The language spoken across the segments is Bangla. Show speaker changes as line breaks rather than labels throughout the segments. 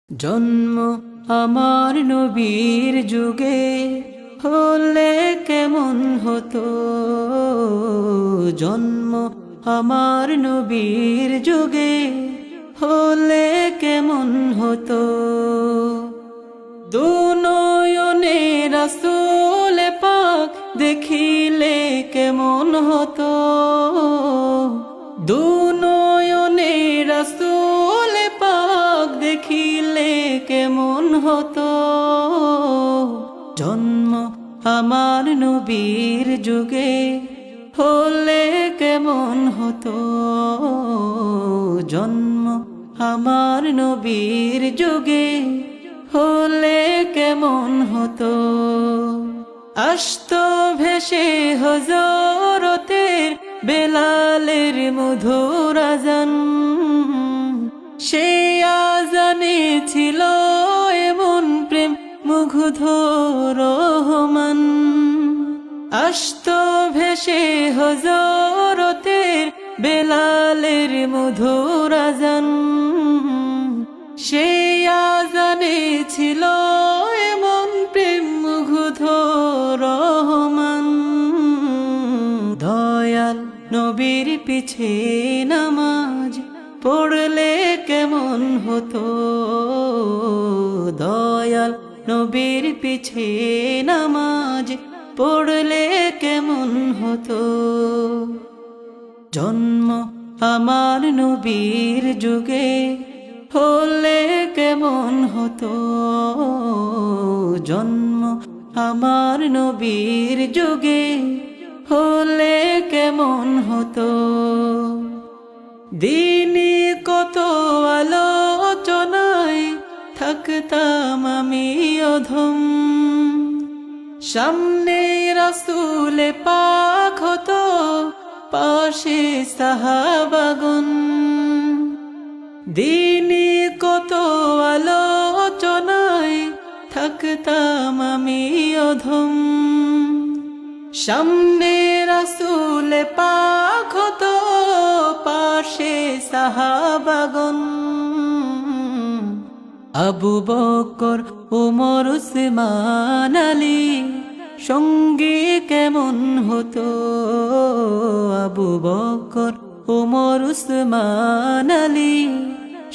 জন্ম আমার নবীর যুগে হলে কেমন হতো। জন্ম আমার নবীর যুগে হলে কেমন হতো। দুনয়নে রাসূল পাক দেখিলে কেমন হতো। দুনয়নে রাসূল পাক দেখিলে কেমন হতো। জন্ম আমার নবীর যুগে হলে কেমন হতো। জন্ম আমার নবীর যুগে হলে কেমন হতো। আসতো ভেসে হযরতের বেলালের মধুর আযান, সেই আযানে ছিল এমন প্রেম মুগ্ধ রহমান। আসতো ভেসে হযরতের বেলালের মধুর আযান, সেই আযানে ছিল এমন প্রেম মুগ্ধ রহমান। দয়াল নবীর পিছে নামাজ পড়লে কেমন হতো। দয়াল নবীর পিছে নামাজ পড়লে কেমন হতো। জন্ম আমার নবীর যুগে হলে কেমন হতো। জন্ম আমার নবীর যুগে হলে কেমন হতো। দিনে কত আলোচনায় থাকতাম আমি অধম, সামনে রাসূল পাক হতো, পাশে সাহাবাগণ। দিনে কত আলোচনায় থাকতাম আমি অধম, সামনে রাসূল পাক হতো, পাশে সাহাবাগণ। আবু বকর ওমর উসমান আলী সঙ্গে কেমন হতো। আবু বকর ওমর উসমান আলী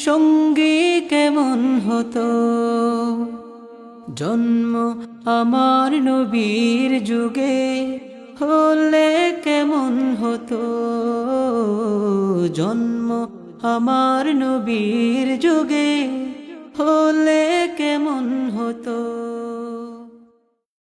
সঙ্গে কেমন হতো। জন্ম আমার নবীর যুগে হলে কেমন হতো। জন্ম আমার নবীর যুগে হলে কেমন হতো।